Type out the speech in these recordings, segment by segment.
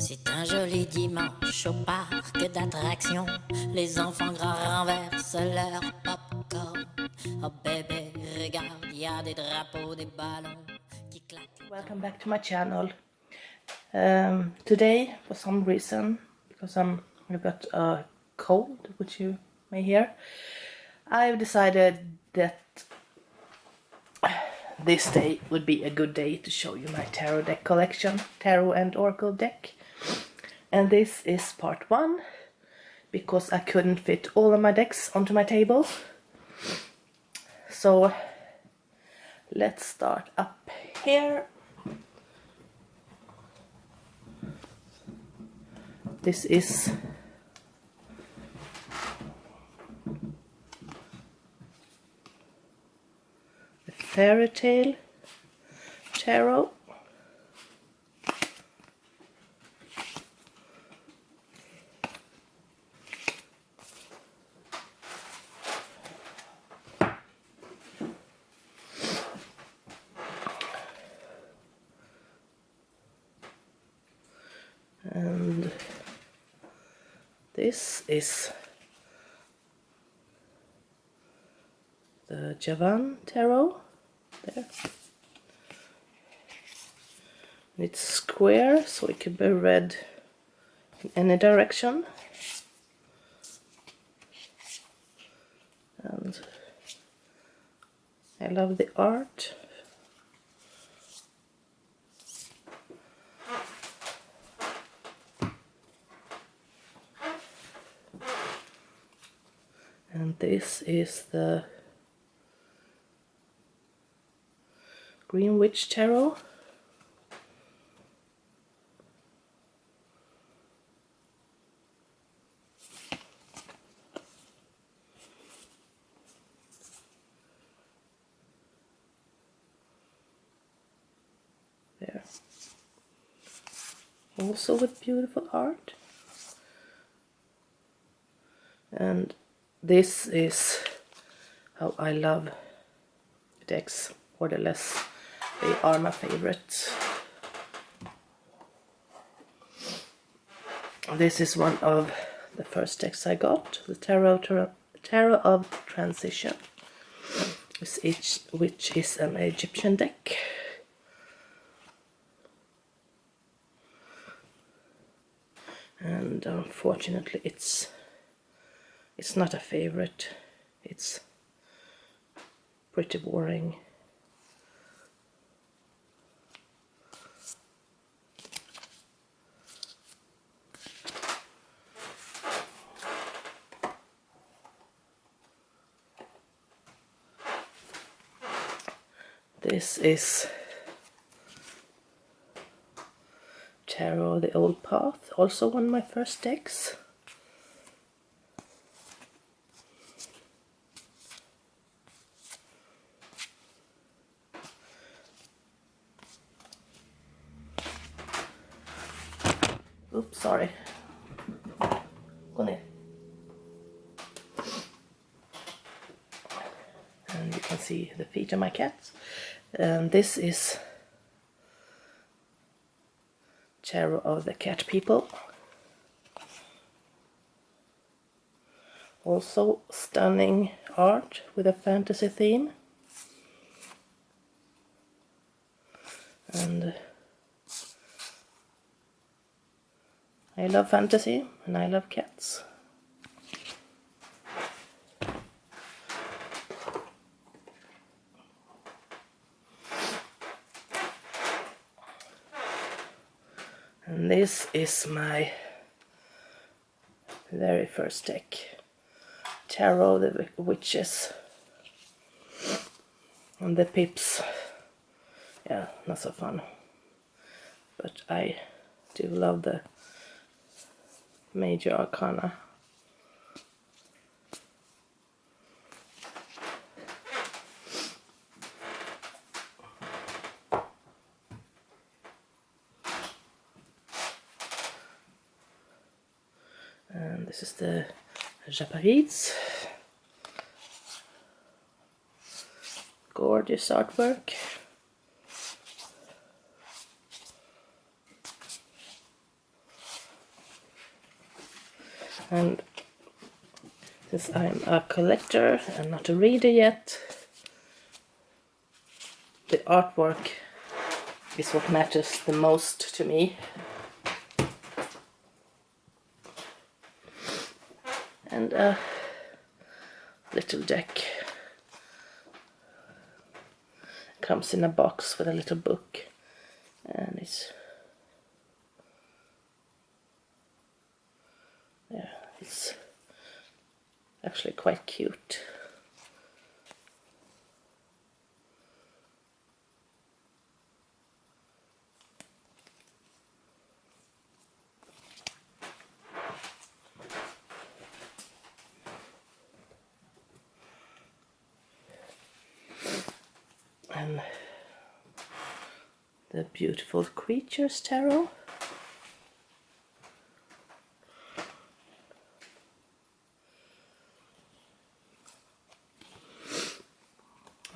C'est un joli dimanche au parc d'attractions. Les enfants grands renversent leur popcorn. Oh bébé, regarde, il y a des drapeaux, des ballons qui claquent. Welcome back to my channel. Today, for some reason, because I've got a cold, which you may hear, I've decided that this day would be a good day to show you my tarot deck collection, tarot and oracle deck. And this is part 1, because I couldn't fit all of my decks onto my table. So let's start up here. This is the Fairy Tale Tarot. And this is the Javan Tarot. There. It's square, so it can be read in any direction. And I love the art. And this is the Greenwich Tarot. There. Also with beautiful art. And this is how I love decks, or the less they are my favorite. This is one of the first decks I got, the Tarot of Transition, which is an Egyptian deck. And unfortunately it's not a favorite. It's pretty boring. This is Tarot, the Old Path, also one of my first decks. Oops, sorry. Go ner. And you can see the feet of my cat. And this is Tarot of the Cat People. Also stunning art with a fantasy theme. And I love fantasy and I love cats. And this is my very first deck, Tarot, the Witches, and the Pips. Yeah, not so fun, but I do love the major arcana. And this is the Japanese. Gorgeous artwork. And since I'm a collector and not a reader yet, the artwork is what matters the most to me. And a little deck. Comes in a box with a little book, and it's actually quite cute. And the Beautiful Creatures Tarot.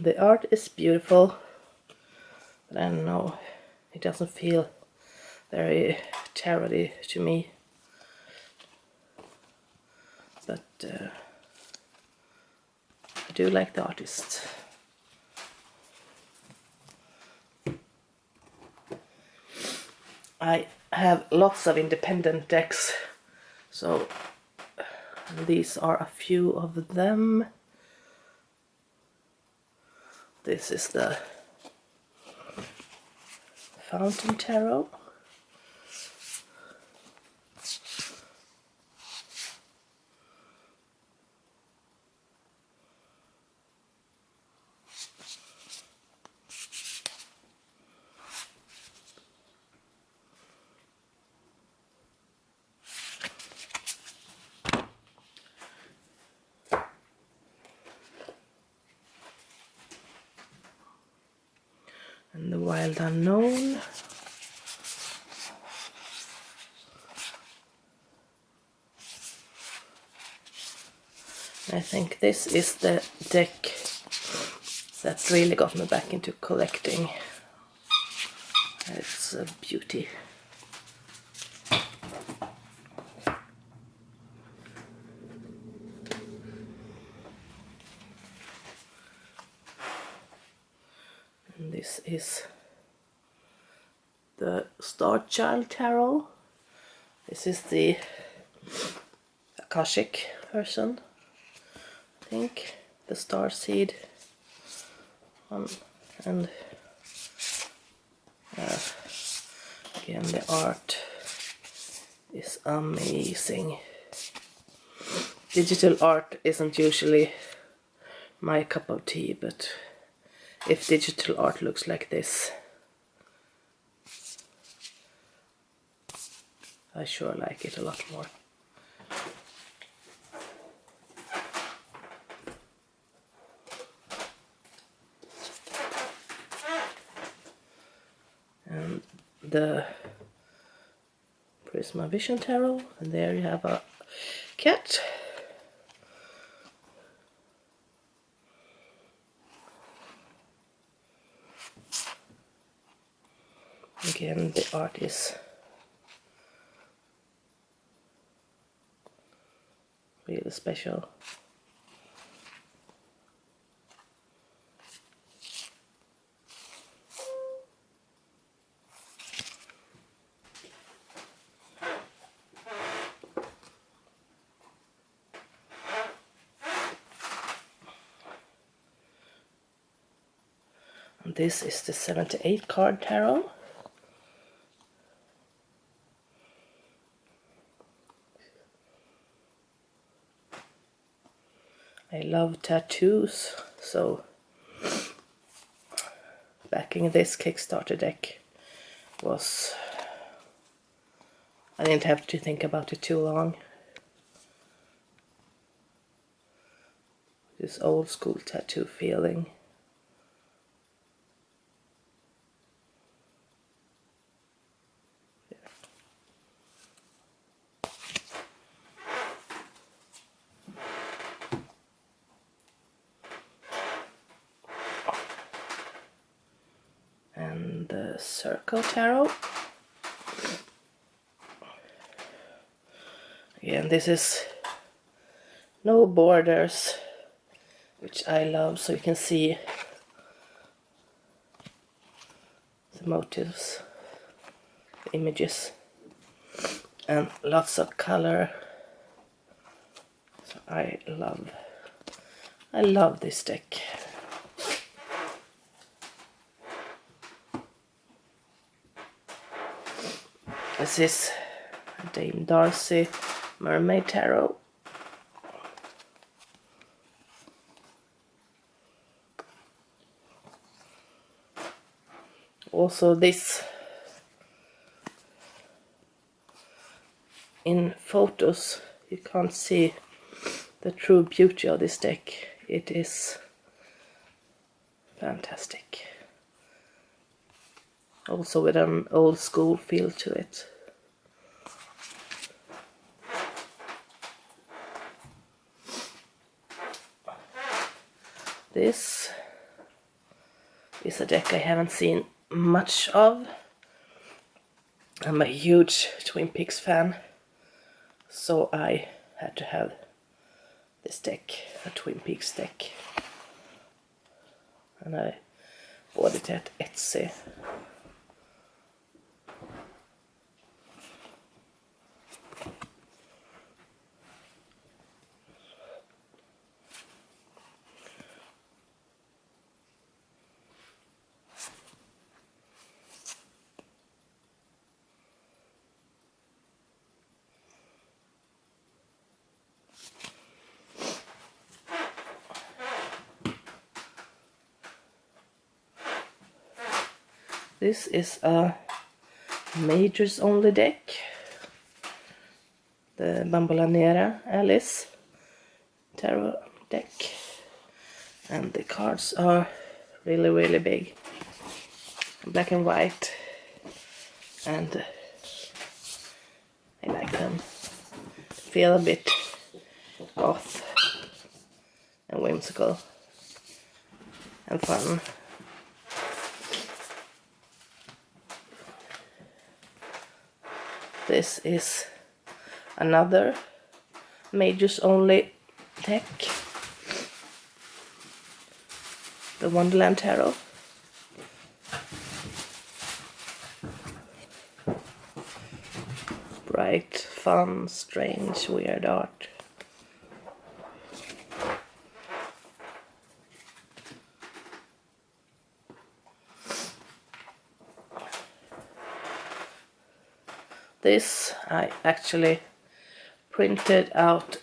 The art is beautiful, but I don't know, it doesn't feel very tarot-y to me. But I do like the artist. I have lots of independent decks, so these are a few of them. This is the Fountain Tarot. And the Wild Unknown. I think this is the deck that really got me back into collecting. It's a beauty. And this is the Star Child Tarot. This is the Akashic version, I think. The Star Seed one. And again, the art is amazing. Digital art isn't usually my cup of tea, but if digital art looks like this, I sure like it a lot more. And the Prisma Vision Tarot, and there you have a cat. Again, the art is really special. And this is the 78 card tarot. I love tattoos, so backing this Kickstarter deck was... I didn't have to think about it too long. This old school tattoo feeling. And the Circle Tarot. And this is no borders, which I love, so you can see the motifs, the images, and lots of color. So I love this deck. This is Dame Darcy Mermaid Tarot. Also this, in photos you can't see the true beauty of this deck. It is fantastic. Also with an old school feel to it. This is a deck I haven't seen much of. I'm a huge Twin Peaks fan, so I had to have this deck, a Twin Peaks deck. And I bought it at Etsy. This is a majors only deck, the Bambolanera Alice Tarot deck, and the cards are really big, black and white, and I like them. Feel a bit goth and whimsical and fun. This is another majors only deck, the Wonderland Tarot. Bright, fun, strange, weird art. This I actually printed out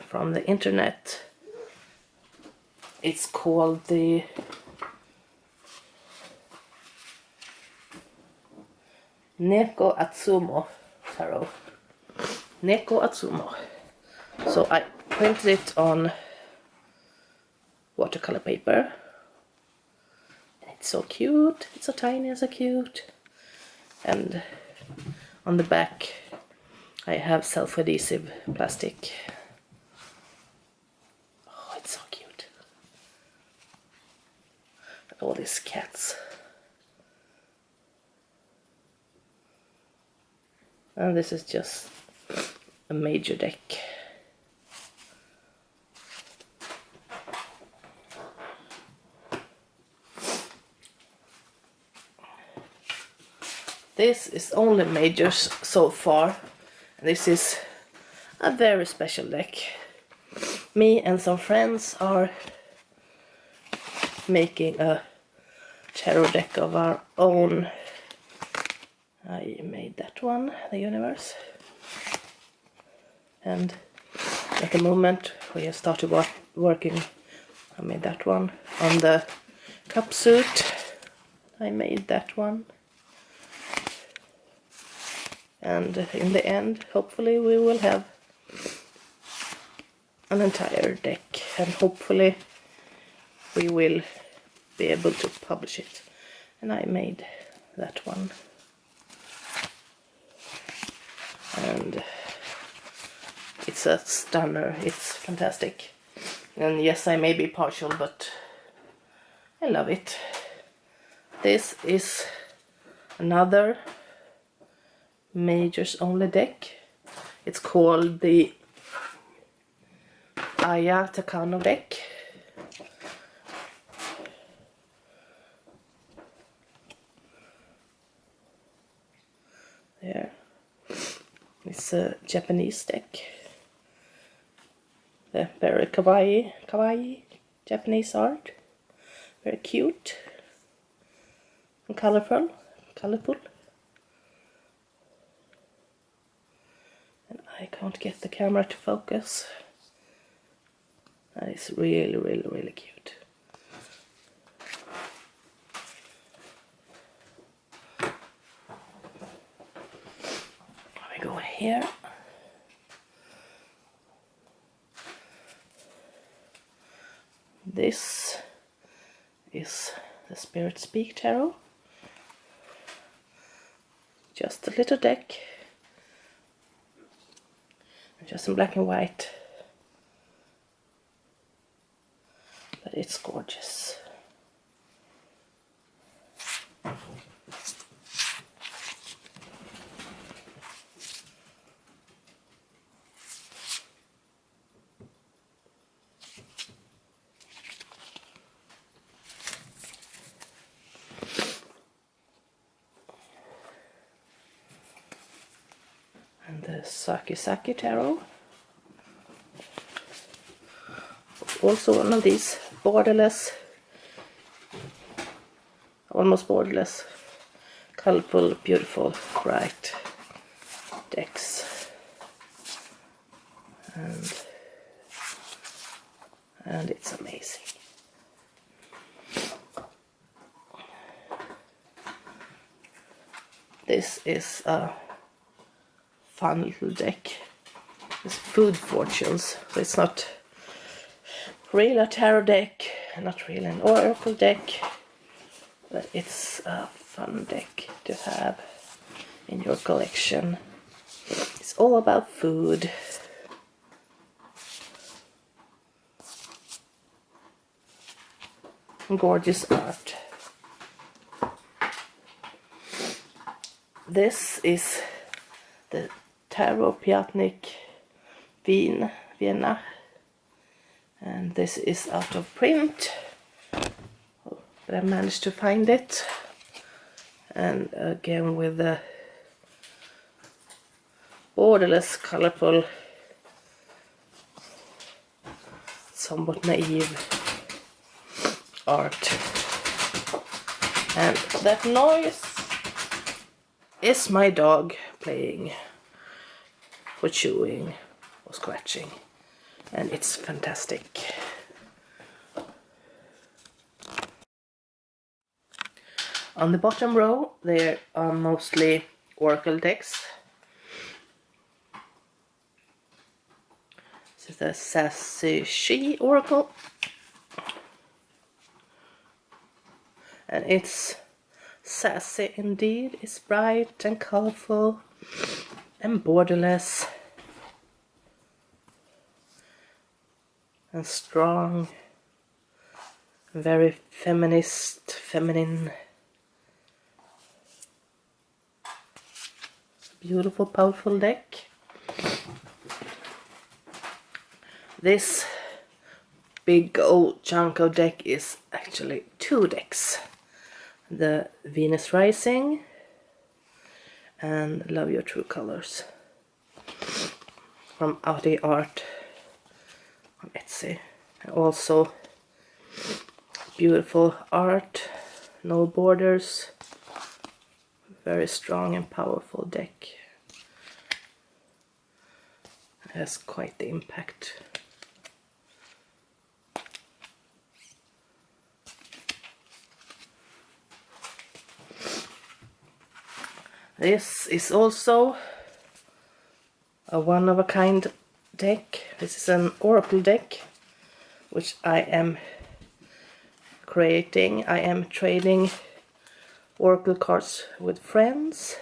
from the internet. It's called the Neko Atsumo Tarot. Neko Atsumo. So I printed it on watercolor paper. It's so cute. It's so tiny and so cute. And on the back I have self-adhesive plastic. Oh, it's so cute. All these cats. And this is just a major deck. This is only majors so far. This is a very special deck. Me and some friends are making a tarot deck of our own. I made that one, the universe. And at the moment we have started working. I made that one on the cup suit. I made that one. And in the end, hopefully we will have an entire deck, and hopefully we will be able to publish it. And I made that one. And it's a stunner, it's fantastic. And yes, I may be partial, but I love it. This is another majors only deck. It's called the Aya Takano deck. There. It's a Japanese deck. The very kawaii Japanese art. Very cute and colorful. And I can't get the camera to focus. That is really cute. We go here. This is the Spirit Speak Tarot. Just a little deck. Just in black and white. But it's gorgeous. And the Saki Tarot. Also one of these borderless, almost borderless, colorful, beautiful, bright decks. And it's amazing. This is a fun little deck. It's food fortunes, so it's not really a tarot deck, not really an oracle deck, but it's a fun deck to have in your collection. It's all about food. Gorgeous art. This is the Tarot Piatnik Vienna, and this is out of print, but I managed to find it, and again with the borderless, colorful, somewhat naive art. And that noise is my dog playing or chewing or scratching, and it's fantastic. On the bottom row there are mostly oracle decks. This is the Sassy She Oracle, and it's sassy indeed. It's bright and colorful and borderless and strong, very feminine, beautiful, powerful deck. This big old chunk of deck is actually two decks. The Venus Rising and Love Your True Colors from Audi Art on Etsy. And also beautiful art, no borders, very strong and powerful deck. It has quite the impact. This is also a one-of-a-kind deck. This is an oracle deck which I am creating. I am trading oracle cards with friends.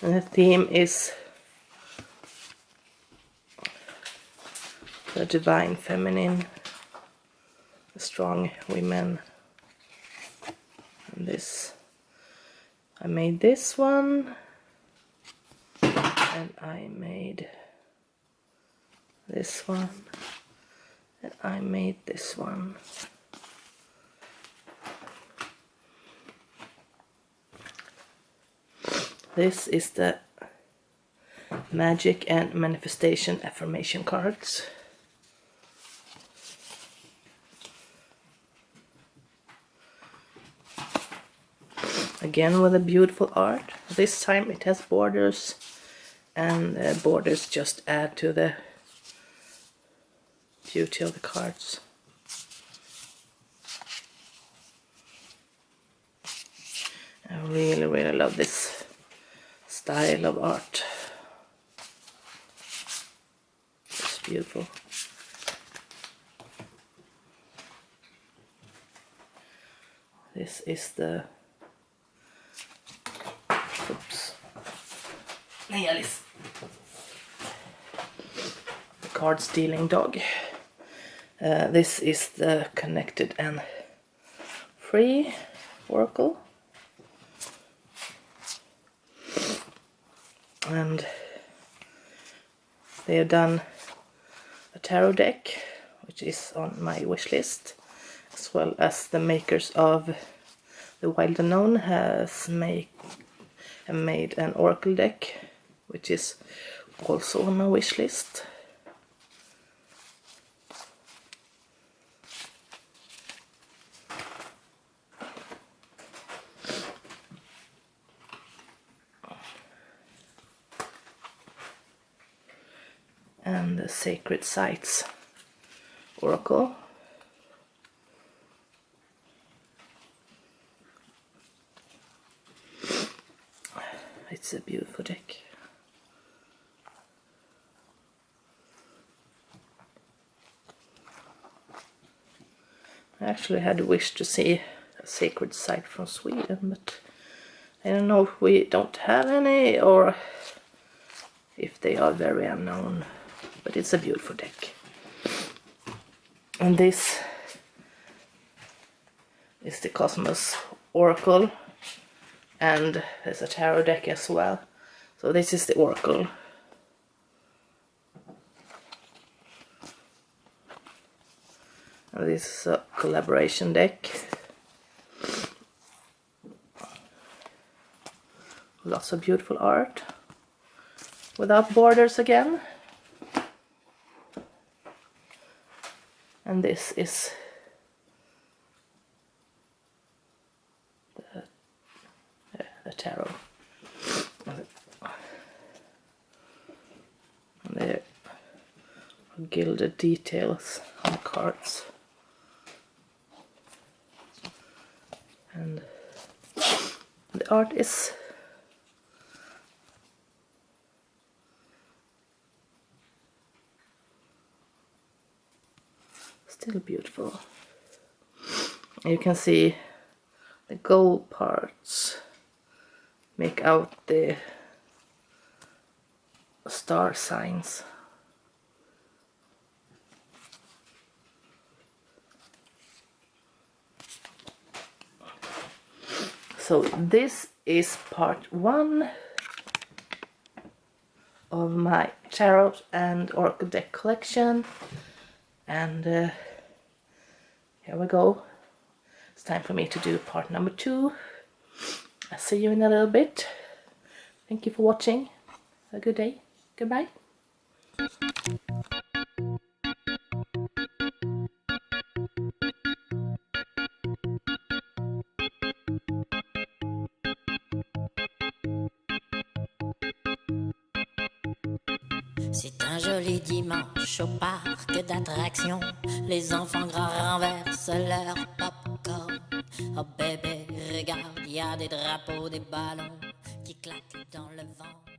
And the theme is the divine feminine, the strong women. And this, I made this one, and I made this one, and I made this one. This is the Magic and Manifestation Affirmation cards. Again with a beautiful art. This time it has borders, and the borders just add to the beauty of the cards. I really love this style of art. It's beautiful. This is the the card stealing dog. This is the Connected and Free oracle, and they have done a tarot deck which is on my wish list, as well as the makers of The Wild Unknown has made an oracle deck which is also on my wish list. And the Sacred Sites oracle. It's a beautiful deck. I actually had a wish to see a sacred site from Sweden, but I don't know if we don't have any or if they are very unknown. But it's a beautiful deck. And this is the Cosmos Oracle, and there's a tarot deck as well. So this is the Oracle. And this is a collaboration deck. Lots of beautiful art. Without borders again. And this is the tarot. And there are gilded details on the cards. And the art is still beautiful. You can see the gold parts make out the star signs. So this is part 1 of my tarot and oracle deck collection, and here we go. It's time for me to do part number 2. I'll see you in a little bit. Thank you for watching. Have a good day. Goodbye. C'est un joli dimanche au parc d'attractions. Les enfants grands renversent leur popcorn. Oh bébé, regarde, y a des drapeaux, des ballons qui claquent dans le vent.